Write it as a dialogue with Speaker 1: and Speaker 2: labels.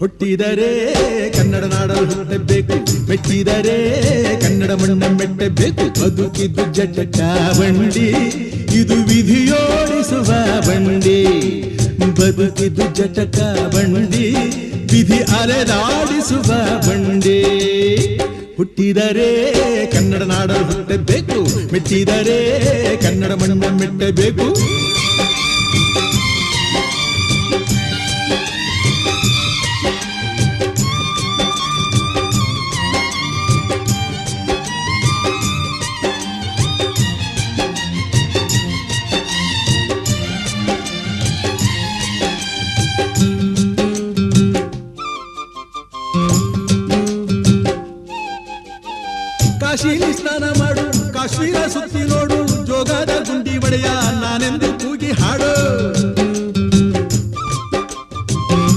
Speaker 1: ಹುಟ್ಟಿದರೆ ಕನ್ನಡ ನಾಡಲು ಹುಟ್ಟಬೇಕು, ಮೆಚ್ಚಿದರೆ ಕನ್ನಡ ಮಣ್ಣ ಮೆಟ್ಟಬೇಕು. ಬದುಕಿದ್ದು ಜಟಕ ಬಂಡಿ, ಇದು ವಿಧಿಯೋಡಿಸುವ ಬಂಡಿ. ಬದುಕಿದ್ದು ಜಟಕ ಬಂಡಿ, ವಿಧಿ ಅಲೆದಾಡಿಸುವ ಬಂಡಿ. ಹುಟ್ಟಿದರೆ ಕನ್ನಡ ನಾಡಲು ಹುಟ್ಟಬೇಕು, ಮೆಚ್ಚಿದರೆ ಕನ್ನಡ ಮಣ್ಣ ಮೆಟ್ಟಬೇಕು. ಕಾಶಿಲಿ ಸ್ನಾನ